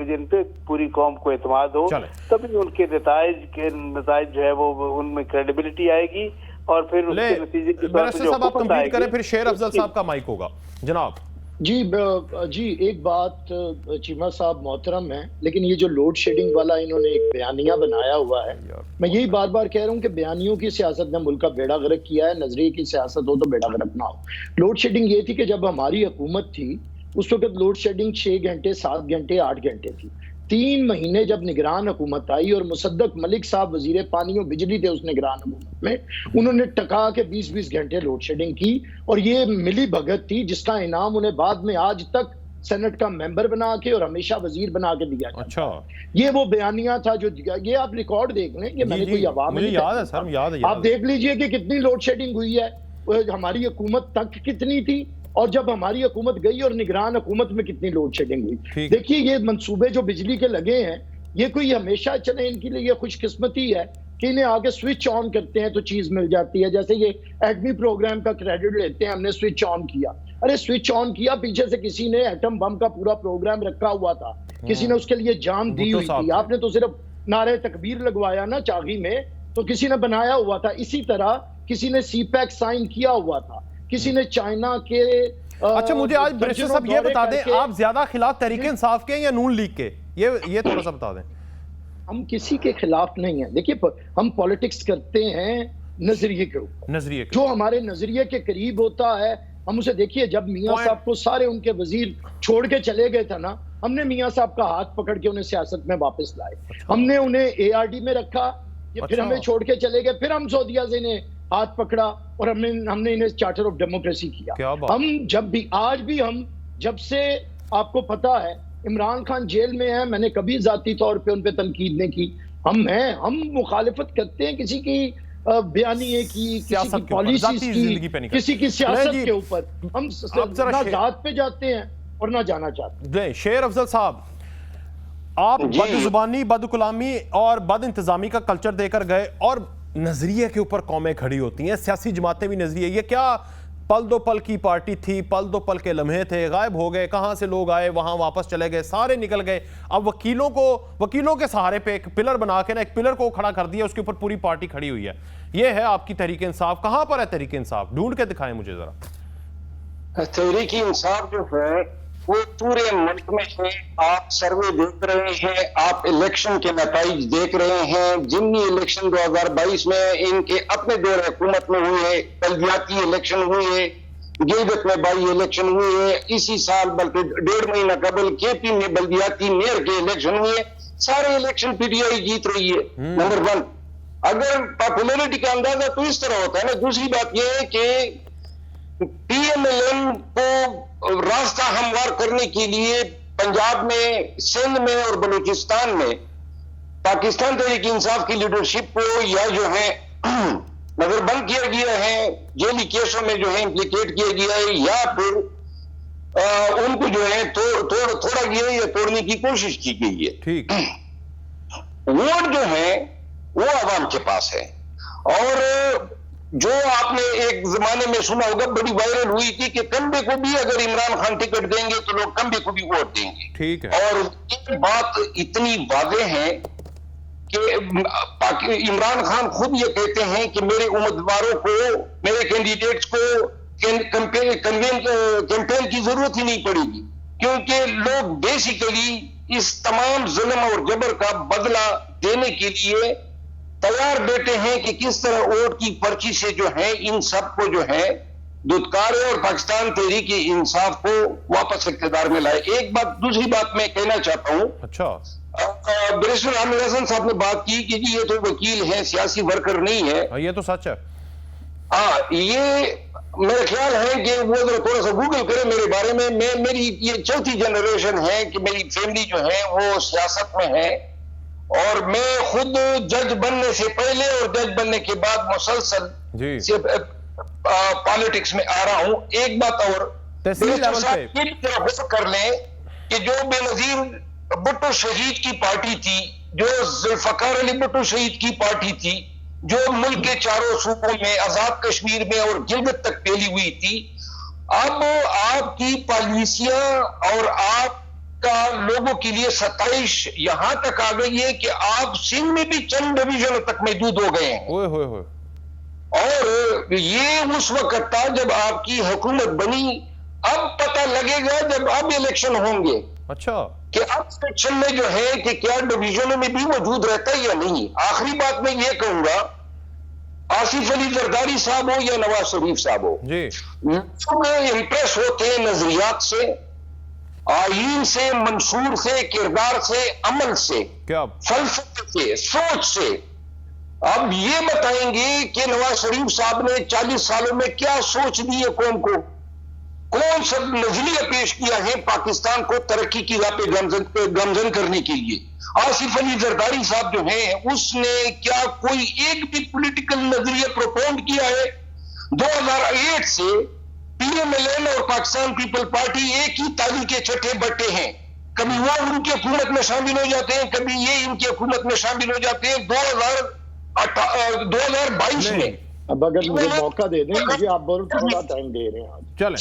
جن پہ پوری قوم کو اعتماد ہو، تبھی ان کے نتائج جو ہے وہ ان میں کریڈیبلٹی آئے گی، اور پھر اس کے نتیجے کے طور پر جو حکومت آئے گی۔ کریں پھر شیر افضل صاحب کا مائک ہوگا جناب۔ جی ایک بات چیمہ صاحب محترم ہیں، لیکن یہ جو لوڈ شیڈنگ والا انہوں نے ایک بیانیہ بنایا ہوا ہے، میں یہی بار بار کہہ رہا ہوں کہ بیانیوں کی سیاست نے ملک کا بیڑا غرق کیا ہے، نظریے کی سیاست ہو تو بیڑا غرق نہ ہو۔ لوڈ شیڈنگ یہ تھی کہ جب ہماری حکومت تھی اس وقت لوڈ شیڈنگ 6 گھنٹے، 7 گھنٹے، 8 گھنٹے تھی۔ 3 مہینے جب نگران حکومت آئی اور مصدق ملک صاحب وزیر پانی و بجلی تھے اس نگران حکومت میں، انہوں نے ٹکا کے 20 گھنٹے لوڈ شیڈنگ کی، اور یہ ملی بھگت تھی جس کا انعام انہیں بعد میں آج تک سینٹ کا ممبر بنا کے اور ہمیشہ وزیر بنا کے دیا جاتا ہے۔ یہ وہ بیانیہ تھا جو دیا، یہ آپ ریکارڈ دیکھ لیں، یہ میں نے کوئی عوام نہیں، آپ دیکھ لیجئے کہ کتنی لوڈ شیڈنگ ہوئی ہے، ہماری حکومت تک کتنی تھی، اور جب ہماری حکومت گئی اور نگران حکومت میں کتنی لوڈ شیڈنگ ہوئی۔ دیکھیے یہ منصوبے جو بجلی کے لگے ہیں، یہ کوئی ہمیشہ چلے، ان کے لیے یہ خوش قسمتی ہے کہ انہیں آگے سوئچ آن کرتے ہیں تو چیز مل جاتی ہے، جیسے یہ ایٹمی پروگرام کا کریڈٹ لیتے ہیں، ہم نے سوئچ آن کیا، ارے سوئچ آن کیا، پیچھے سے کسی نے ایٹم بم کا پورا پروگرام رکھا ہوا تھا، کسی نے اس کے لیے جان دی ہوئی تھی، آپ نے تو صرف نعرہ تکبیر لگوایا نا چاغی میں، تو کسی نے بنایا ہوا تھا۔ اسی طرح کسی نے سی پیک سائن کیا ہوا تھا، کسی نے چائنا کے۔ اچھا مجھے آج بریسٹر صاحب یہ بتا دیں، آپ زیادہ خلاف تحریک انصاف کے یا نون لیگ کے، یہ تھوڑا سا بتا دیں۔ ہم کسی کے خلاف نہیں ہیں، دیکھیے ہم پولیٹکس کرتے ہیں نظریے کے اوپر، جو ہمارے نظریے کے قریب ہوتا ہے ہم اسے، دیکھیے جب میاں صاحب کو سارے ان کے وزیر چھوڑ کے چلے گئے تھا نا، ہم نے میاں صاحب کا ہاتھ پکڑ کے انہیں سیاست میں واپس لائے، ہم نے انہیں اے آر ڈی میں رکھا، پھر ہمیں چھوڑ کے چلے گئے، پھر ہم سعودیہ سے انہیں ہاتھ پکڑا اور ہم نے انہیں چارٹر آف ڈیموکریسی کیا۔ ہم جب بھی، آج بھی ہم، جب سے آپ کو پتا ہے عمران خان جیل میں ہیں، میں نے کبھی ذاتی طور پہ ان پہ تنقید نہیں کی، ہم مخالفت کرتے ہیں کسی کی بیانیے کی، کسی کی پالیسیز کی، کسی کی سیاست کے اوپر، ہم نہ ذات پہ جاتے ہیں اور نہ جانا چاہتے ہیں۔ شیر افضل صاحب، آپ بد زبانی، بد کلامی اور بد انتظامی کا کلچر دے کر گئے، اور نظریے کے اوپر قومیں کھڑی ہوتی ہیں، سیاسی جماعتیں بھی نظریے، یہ کیا پل دو پل کی پارٹی تھی، پل دو پل کے لمحے تھے، غائب ہو گئے، کہاں سے لوگ آئے وہاں واپس چلے گئے، سارے نکل گئے. اب وکیلوں کے سہارے پہ ایک پلر بنا کے نا ایک پلر کو کھڑا کر دیا، اس کے اوپر پوری پارٹی کھڑی ہوئی ہے. یہ ہے آپ کی تحریک انصاف. کہاں پر ہے تحریک انصاف؟ ڈھونڈ کے دکھائیں مجھے ذرا. تحریک انصاف جو ہے وہ پورے ملک میں ہے. آپ سروے دیکھ رہے ہیں، آپ الیکشن کے نتائج دیکھ رہے ہیں. ضمنی الیکشن 2022 میں ان کے اپنے دور حکومت میں ہوئے، بلدیاتی الیکشن ہوئے، گلگت میں بائی الیکشن ہوئے، اسی سال بلکہ 1.5 مہینہ قبل کے پی میں بلدیاتی میئر کے الیکشن ہوئے. سارے الیکشن پی ٹی آئی جیت رہی ہے. نمبر 1. اگر پاپولیرٹی کا اندازہ تو اس طرح ہوتا ہے نا. دوسری بات یہ ہے کہ پی ایم ایل این کو راستہ ہموار کرنے کے لیے پنجاب میں، سندھ میں اور بلوچستان میں پاکستان تحریک انصاف کی لیڈرشپ کو یا جو ہے نظر بند کیا گیا ہے، جیلی کیسوں میں جو ہے امپلیکیٹ کیا گیا ہے، یا پھر ان کو جو ہے توڑا گیا ہے یا توڑنے کی کوشش کی گئی ہے. ٹھیک. ووٹ جو ہے وہ عوام کے پاس ہے. اور جو آپ نے ایک زمانے میں سنا ہوگا، بڑی وائرل ہوئی تھی کہ کمبے کو بھی اگر عمران خان ٹکٹ دیں گے تو لوگ کمبے کو بھی ووٹ دیں گے. ٹھیک ہے. اور یہ بات اتنی واضح ہے کہ عمران خان خود یہ کہتے ہیں کہ میرے امیدواروں کو، میرے کینڈیڈیٹس کو کیمپین کی ضرورت ہی نہیں پڑے گی، کیونکہ لوگ بیسیکلی اس تمام ظلم اور جبر کا بدلہ دینے کے لیے تیار بیٹھے ہیں کہ کس طرح ووٹ کی پرچی سے جو ہے ان سب کو جو ہے دھتکارے اور پاکستان تحریک انصاف کو واپس اقتدار میں لائے. ایک بات، دوسری بات میں کہنا چاہتا ہوں. اچھا. بیرسٹر عامر حسن صاحب نے بات کی کہ جی یہ تو وکیل ہے، سیاسی ورکر نہیں ہے. یہ تو سچ ہے. یہ میرا خیال ہے کہ وہ تھوڑا سا گوگل کرے میرے بارے میں. میری یہ چوتھی جنریشن ہے کہ میری فیملی جو ہے وہ سیاست میں ہے، اور میں خود جج بننے سے پہلے اور جج بننے کے بعد مسلسل پالیٹکس میں آ رہا ہوں. ایک بات اور کر لیں کہ جو بے نظیر بھٹو شہید کی پارٹی تھی، جو ذوالفقار علی بھٹو شہید کی پارٹی تھی، جو ملک کے چاروں صوبوں میں، آزاد کشمیر میں اور گلگت تک پھیلی ہوئی تھی، اب آپ کی پالیسیاں اور آپ کا لوگوں کے لیے ستائش یہاں تک آ گئی ہے کہ آپ سندھ میں بھی چند ڈویژنوں تک محدود ہو گئے ہیں. اور یہ اس وقت تھا جب آپ کی حکومت بنی. اب پتہ لگے گا جب اب الیکشن ہوں گے. اچھا. کہ اب سیکشن میں جو ہے کہ کیا ڈویژنوں میں بھی موجود رہتا ہے یا نہیں. آخری بات میں یہ کہوں گا، آصف علی زرداری صاحب ہو یا نواز شریف صاحب ہو، سب امپریس ہوتے ہیں نظریات سے، آئین سے، منشور سے، کردار سے، عمل سے، فلسفے سے، سوچ سے. اب یہ بتائیں گے کہ نواز شریف صاحب نے 40 سالوں میں کیا سوچ دی ہے قوم کو، کون سا نظریہ پیش کیا ہے پاکستان کو ترقی کی راہ پہ گامزن کرنے کے لیے. آصف علی زرداری صاحب جو ہیں اس نے کیا کوئی ایک بھی پولیٹیکل نظریہ پروپونڈ کیا ہے؟ 2008 سے پی ایم ایل این اور پاکستان پیپل پارٹی ایک ہی تالی کے چھٹے بٹے ہیں. کبھی وہ ان کی حکومت میں شامل ہو جاتے ہیں، کبھی یہ ان کی حکومت میں شامل ہو جاتے ہیں. 2022 میں اب اگر مجھے موقع دے دیں، مجھے آپ بہت تھوڑا ٹائم دے رہے ہیں. چلیں.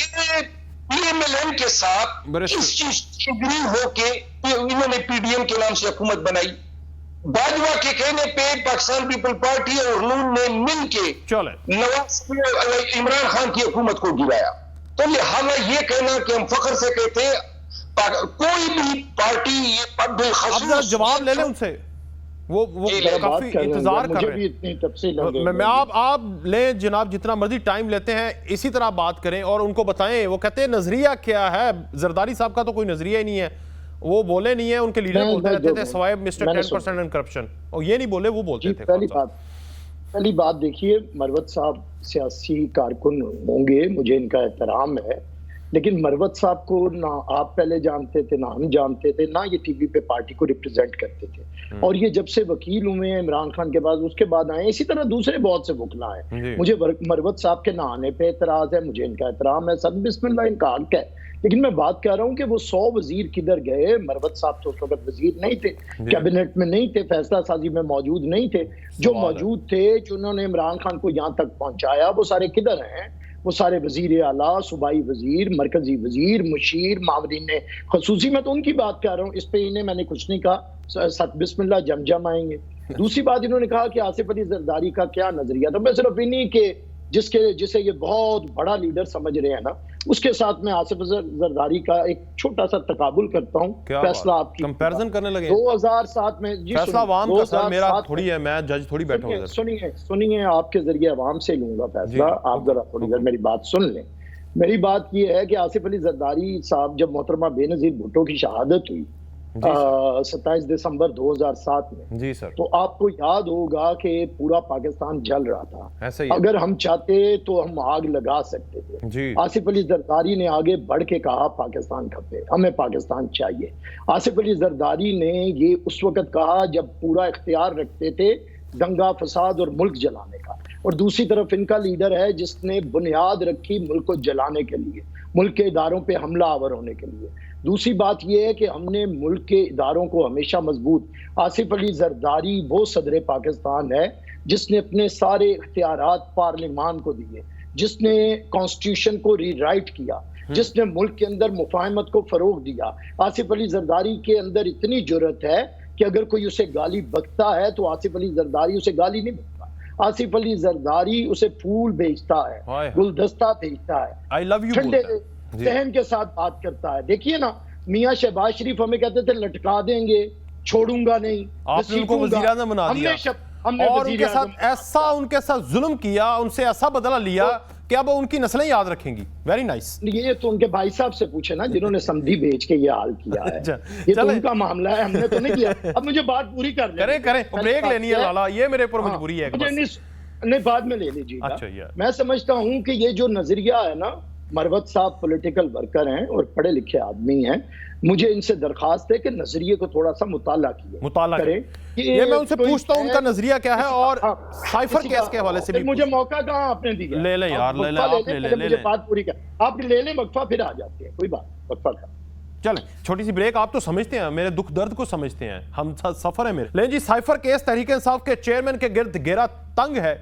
پی ایم ایل این کے ساتھ اس چیز سے گری ہو کے انہوں نے پی ڈی ایم کے نام سے حکومت بنائی. باجوہ کے کہنے پہ پاکستان پیپل پارٹی اور نون نے مل کے عمران خان کی حکومت کو گرایا. تو لہٰذا یہ کہنا کہ ہم فخر سے کہتے ہیں کوئی بھی پارٹی یہ بالخصوص جواب لے لیں ان سے، وہ کافی انتظار کر رہے ہیں. میں آپ لیں جناب، جتنا مرضی ٹائم لیتے ہیں اسی طرح بات کریں اور ان کو بتائیں. وہ کہتے ہیں نظریہ کیا ہے؟ زرداری صاحب کا تو کوئی نظریہ ہی نہیں ہے، وہ بولے نہیں ہیں، ان کے لیڈر بولتے رہتے تھے سوائے مسٹر 10% اینڈ کرپشن، اور یہ نہیں بولے، وہ بولتے تھے. پہلی بات دیکھیے، مروت صاحب سیاسی کارکن ہوں گے، مجھے ان کا احترام ہے، لیکن مروت صاحب کو نہ آپ پہلے جانتے تھے، نہ ہم جانتے تھے، نہ یہ ٹی وی پہ پارٹی کو ریپرزینٹ کرتے تھے. اور یہ جب سے وکیل ہوئے ہیں عمران خان کے بعد، اس کے بعد آئے، اسی طرح دوسرے بہت سے وکلا ہیں. مجھے مروت صاحب کے نہ آنے پہ اعتراض ہے، مجھے ان کا احترام ہے، سب بسم اللہ ان کا حق ہے. لیکن میں بات کر رہا ہوں کہ وہ 100 وزیر کدھر گئے؟ مروت صاحب تو اس وقت وزیر نہیں تھے، کیبنٹ میں نہیں تھے، فیصلہ سازی میں موجود نہیں تھے. جو موجود تھے، جنہوں نے عمران خان کو یہاں تک پہنچایا، وہ سارے کدھر ہیں؟ وہ سارے وزیر اعلیٰ، صوبائی وزیر، مرکزی وزیر، مشیر، معاونین خصوصی، میں تو ان کی بات کر رہا ہوں، اس پہ انہیں میں نے کچھ نہیں کہا، بسم اللہ جم جم آئیں گے۔ دوسری بات انہوں نے کہا کہ آصف علی زرداری کا کیا نظریہ تھا، میں صرف انہی کے جسے یہ بہت بڑا لیڈر سمجھ رہے ہیں نا، اس کے ساتھ میں آصف زرداری کا ایک چھوٹا سا تقابل کرتا ہوں، فیصلہ آپ کی کمپیرزن کرنے لگے 2007 میں، جی فیصلہ عوام کا سر، میرا تھوڑی ہے، میں جج تھوڑی بیٹھا ہوں۔ سنیے آپ کے ذریعے عوام سے لوں گا فیصلہ، آپ ذرا تھوڑی دیر میری بات سن لیں۔ میری بات یہ ہے کہ آصف علی زرداری صاحب جب محترمہ بے نظیر بھٹو کی شہادت ہوئی 27 دسمبر 2007 میں، جی سر، تو آپ کو یاد ہوگا کہ پورا پاکستان جل رہا تھا، ایسا ہی اگر ہم چاہتے تو ہم آگ لگا سکتے تھے۔ جی آصف علی زرداری نے آگے بڑھ کے کہا پاکستان کھپے، ہمیں پاکستان چاہیے۔ آصف علی زرداری نے یہ اس وقت کہا جب پورا اختیار رکھتے تھے دنگا فساد اور ملک جلانے کا، اور دوسری طرف ان کا لیڈر ہے جس نے بنیاد رکھی ملک کو جلانے کے لیے، ملک کے اداروں پہ حملہ آور ہونے کے لیے۔ دوسری بات یہ ہے کہ ہم نے ملک کے اداروں کو ہمیشہ مضبوط، آصف علی زرداری وہ صدر پاکستان ہے جس نے اپنے سارے اختیارات پارلیمان کو دیے، جس نے کانسٹیٹیوشن کو ری رائٹ کیا، جس نے ملک کے اندر مفاہمت کو فروغ دیا۔ آصف علی زرداری کے اندر اتنی جرأت ہے کہ اگر کوئی اسے گالی بکتا ہے تو آصف علی زرداری اسے گالی نہیں بکتا، آصف علی زرداری اسے پھول بھیجتا ہے، گلدستہ بھیجتا ہے، I love you ٹھنڈے بولتا ہے، ذہن کے ساتھ بات کرتا ہے۔ دیکھیے نا، میاں شہباز شریف ہمیں کہتے تھے لٹکا دیں گے، چھوڑوں گا نہیں، آپ نے ان کو وزیر اعظم بنا دیا اور ان کے ساتھ ایسا ان کے ساتھ ظلم کیا، ان سے ایسا بدلہ لیا کہ اب ان کی نسلیں یاد رکھیں گی۔ Very nice. یہ تو ان کے بھائی صاحب سے پوچھے نا جنہوں نے سمدھی بیچ کے یہ حال کیا ہے، یہ تو ان کا معاملہ ہے، ہم نے تو نہیں کیا۔ اب مجھے بات پوری کر لیں، کریں بریک لینی ہے لالا، یہ میرے اوپر مجبوری ہے۔ نہیں بعد میں لے لیجیے گا۔ میں سمجھتا ہوں کہ یہ جو نظریہ ہے نا، مروت صاحب پولیٹیکل ورکر ہیں اور پڑھے لکھے آدمی ہیں، مجھے ان سے درخواست ہے کہ نظریے کو تھوڑا سا مطالعہ کریں۔ یہ میں ان سے پوچھتا ہوں ان کا نظریہ کیا ہے، اور سائفر کیس کے حوالے سے بھی مجھے موقع کہاں آپ نے دیا؟ لے لیں یار، لے لیں، آپ لے لیں، مجھے بات پوری کر، آپ لے لیں وقفہ پھر آ جاتے ہیں، کوئی بات وقفہ کر۔ چلیں چھوٹی سی بریک۔ آپ تو سمجھتے ہیں میرے دکھ درد کو، سمجھتے ہیں ہم سفر ہے میرے۔ لیں جی، سائفر کیس تحریک انصاف کے چیئرمین کے گرد گھیرا تنگ ہے،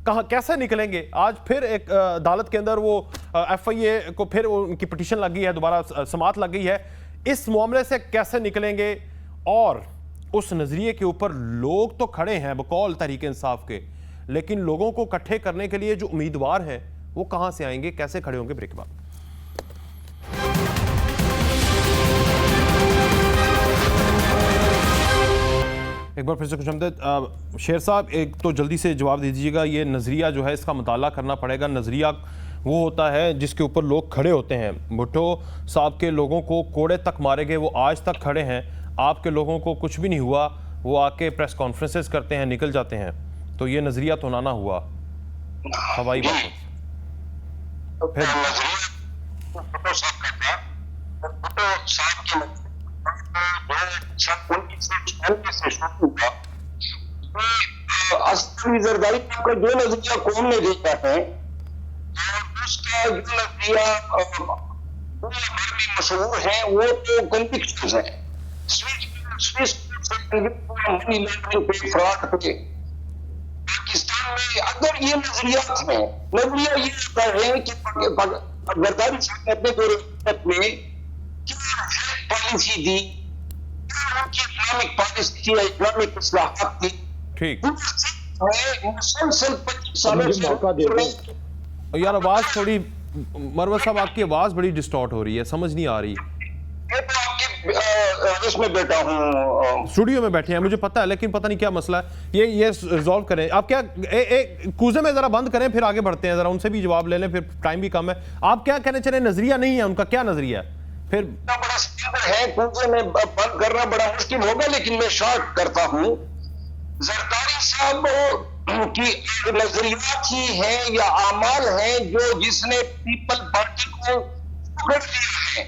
کہاں کیسے نکلیں گے؟ آج پھر ایک عدالت کے اندر وہ ایف آئی اے کو پھر ان کی پٹیشن لگ گئی ہے، دوبارہ سماعت لگ گئی ہے، اس معاملے سے کیسے نکلیں گے؟ اور اس نظریے کے اوپر لوگ تو کھڑے ہیں بقول تحریک انصاف کے، لیکن لوگوں کو اکٹھے کرنے کے لیے جو امیدوار ہیں وہ کہاں سے آئیں گے، کیسے کھڑے ہوں گے؟ بریک کے بعد ایک بار پھر سے خوش آمدید۔ شیر صاحب، ایک تو جلدی سے جواب دے دیجیے گا، یہ نظریہ جو ہے اس کا مطالعہ کرنا پڑے گا۔ نظریہ وہ ہوتا ہے جس کے اوپر لوگ کھڑے ہوتے ہیں۔ بھٹو صاحب کے لوگوں کو کوڑے تک مارے گئے، وہ آج تک کھڑے ہیں۔ آپ کے لوگوں کو کچھ بھی نہیں ہوا، وہ آ کے پریس کانفرنسز کرتے ہیں، نکل جاتے ہیں۔ تو یہ نظریہ تو نہ ہوا ہوائی بات۔ زرداری کا جو نظریہ قوم نے دیکھا ہے، اس کا جو نظریہ مشہور ہے، وہ تو کنوکشنز ہے، پاکستان میں اگر یہ نظریات ہیں، نظریہ یہ ہوتا ہے کہ زرداری صاحب نے اپنے دور میں کیا پالیسی دی، اسلامک پالیسی یا اسلامک اصلاحات کی، ٹھیک مسلسل 25 سالوں سے۔ یار آواز تھوڑی، مروت صاحب آپ کی آواز بڑی ڈسٹارٹ ہو رہی ہے، سمجھ نہیں آ رہی۔ اس میں بیٹھا ہوں، اسٹوڈیو میں بیٹھے ہیں، مجھے پتا ہے، لیکن پتہ نہیں کیا مسئلہ ہے، یہ ریزالو کریں۔ آپ کیا کوزے میں ذرا بند کریں، پھر آگے بڑھتے ہیں، ذرا ان سے بھی جواب لے لیں، پھر ٹائم بھی کم ہے۔ آپ کیا کہنے چلے؟ نظریہ نہیں ہے ان کا، کیا نظریہ ہے؟ پھر بڑا سمندر ہے، کوزے میں بند کرنا بڑا مشکل ہوگا، لیکن میں شارٹ کرتا ہوں۔ زرداری صاحب کی نظریات ہی ہیں یا اعمال ہیں جو جس نے پیپل پارٹی کو پکڑ لیا ہے،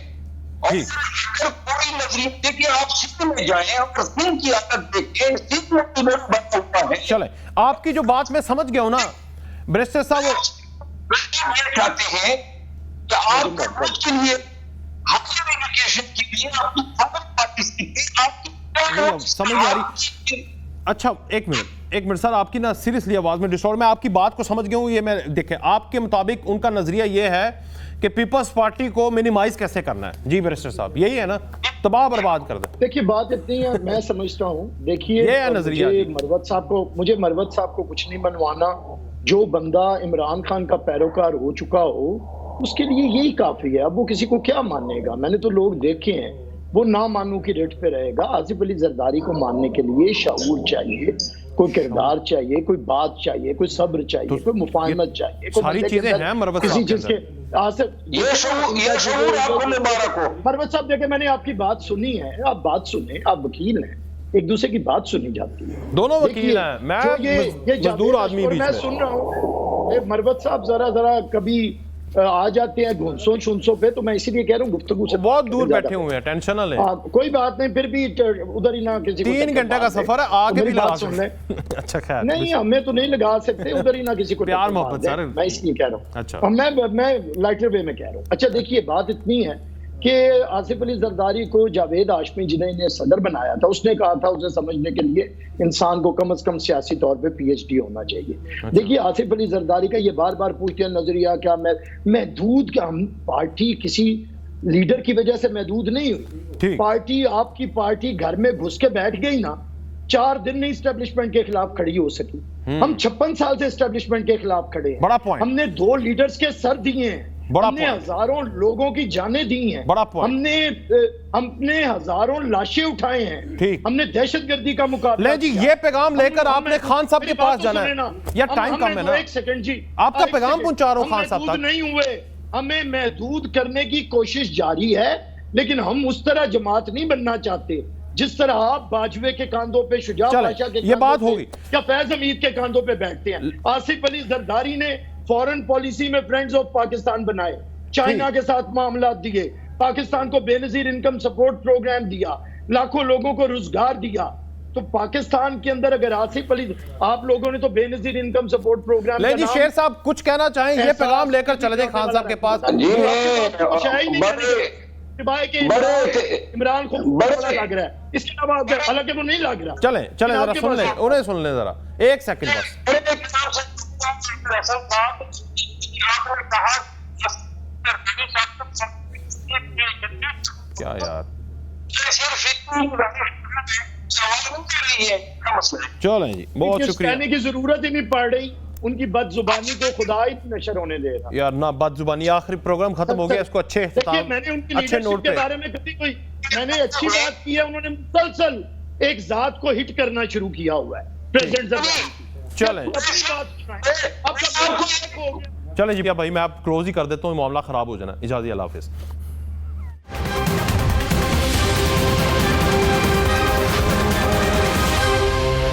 اور اگر کوئی نظریہ دیکھیں، آپ سندھ میں جائیں اور سندھ کی حالت دیکھیں، سندھ میں بنا ہوا ہے۔ چلیں، آپ کی جو بات میں سمجھ گیا ہوں نا بیرسٹر صاحب، یہ چاہتے ہیں کہ آپ کا ملک کے لیے ہائر ایجوکیشن کے لیے آپ کی پارٹی آپ کی سمجھ نہیں آ رہی۔ اچھا ایک منٹ سر، آپ کی نا سیریسلی آواز میں ڈسٹورٹ، میں آپ کی بات کو سمجھ گیا ہوں. یہ میں دیکھیں آپ کے مطابق ان کا نظریہ یہ ہے کہ پیپلز پارٹی کو منیمائز کیسے کرنا ہے. جی بیرسٹر صاحب یہی ہے نا، تباہ برباد کر دیں. دیکھیے بات اتنی ہے، میں سمجھتا ہوں، دیکھیے یہ ہے نظریہ. مجھے مروت صاحب کو کچھ نہیں بنوانا. جو بندہ عمران خان کا پیروکار ہو چکا ہو اس کے لیے یہی کافی ہے. اب وہ کسی کو کیا ماننے گا؟ میں نے تو لوگ دیکھے ہیں، وہ نہ مانو کی ریٹ پہ رہے گا. آصف علی زرداری کو ماننے کے لیے شعور چاہیے، کوئی کردار چاہیے، کوئی بات چاہیے، کوئی صبر چاہیے، کوئی مفاہمت چاہیے. ساری چیزیں ہیں مروت کسی صاحب چیز کے یہ شعور آپ کو مبارک ہو. مروت صاحب دیکھیں، میں نے آپ کی بات سنی ہے، آپ بات سنیں، آپ وکیل ہیں، ایک دوسرے کی بات سنی جاتی ہے. دونوں وکیل ہیں، میں مزدور آدمی بیچ میں میں سن رہا ہوں. مروت صاحب ذرا کبھی آ جاتے ہیں گھنسوں شنسوں پہ، تو میں اسی لیے کہہ رہا ہوں گفتگو سے بہت دور بیٹھے ہوئے ہیں، ٹینشن نہ لیں. کوئی بات نہیں، پھر بھی ادھر ہی نہ کسی کو 3 گھنٹے کا سفر ہے، آگے بھی لگا سن لیں. اچھا خیر نہیں ہمیں تو نہیں لگا سکتے، ادھر ہی نہ کسی کو پیار محبت سر، میں اس لیے کہہ رہا ہوں. اچھا میں لائٹر وے میں کہہ رہا ہوں. اچھا دیکھیے بات اتنی ہے کہ آصف علی زرداری کو جاوید ہاشمی جنہیں انہیں صدر بنایا تھا، اس نے کہا تھا اسے سمجھنے کے لیے انسان کو کم از کم سیاسی طور پہ پی ایچ ڈی ہونا چاہیے. دیکھیے آصف علی زرداری کا یہ بار بار پوچھتے ہیں نظریہ کیا محدود، کیا ہم پارٹی کسی لیڈر کی وجہ سے محدود نہیں ہوئی. پارٹی، آپ کی پارٹی گھر میں گھس کے بیٹھ گئی نا، 4 دن نہیں اسٹیبلشمنٹ کے خلاف کھڑی ہو سکی. ہم 56 سال سے اسٹیبلشمنٹ کے خلاف کھڑے ہیں. ہم نے 2 لیڈرز کے سر دیے ہیں، ہم نے ہزاروں لوگوں کی جانیں دی ہیں، ہم نے ہزاروں لاشیں اٹھائے ہیں، ہم نے دہشت گردی کا مقابلہ. لے جی یہ پیغام لے کر آپ نے خان صاحب کے پاس جانا ہے. یا ٹائم کم ہے نا، ایک سیکنڈ جی، آپ کا پیغام پہنچا رہا ہوں خان صاحب تک. نہیں ہوئے، ہمیں محدود کرنے کی کوشش جاری ہے، لیکن ہم اس طرح جماعت نہیں بننا چاہتے جس طرح آپ باجوے کے کاندھوں پہ، شجاع پاشا کے کاندھوں پہ یا فیض حمید کے کاندھوں پہ بیٹھتے ہیں. آصف علی زرداری نے فورن پالیسی میں فرینڈز آف پاکستان بنائے، چائنا کے ساتھ معاملات دیے، پاکستان کو بے نظیر انکم سپورٹ پروگرام دیا، لاکھوں لوگوں کو روزگار دیا. تو پاکستان کے اندر اگر آصف علی، آپ لوگوں نے تو بے نظیر انکم سپورٹ پروگرام. لے جی شیر صاحب کچھ کہنا چاہیں، یہ پیغام لے کر چلے جائیں خان صاحب کے پاس. عمران کو بڑا لگ رہا ہے، اس کے علاوہ حالانکہ وہ نہیں لگ رہا. چلیں ذرا سن لیں، انہیں سن لیں ذرا 1 سیکنڈ بس. کیا یار چلیں جی، بہت شکریہ. کہنے کی ضرورت ہی نہیں پڑ رہی، ان کی بد زبانی کو خدا ہی نشر ہونے دے رہا. یار نہ بد زبانی، آخری پروگرام ختم ہو گیا، اس کو اچھے اختتام، میں نے ان کی اچھے نوٹ لیڈرشپ کے پہ. بارے میں کبھی میں نے اچھی بات کی ہے، انہوں نے مسلسل ایک ذات کو ہٹ کرنا شروع کیا ہوا ہے، پریزیڈنٹ زرداری. چلیں جی بھائی میں آپ کلوز ہی کر دیتا ہوں، معاملہ خراب ہو جانا. اجازت، اللہ حافظ.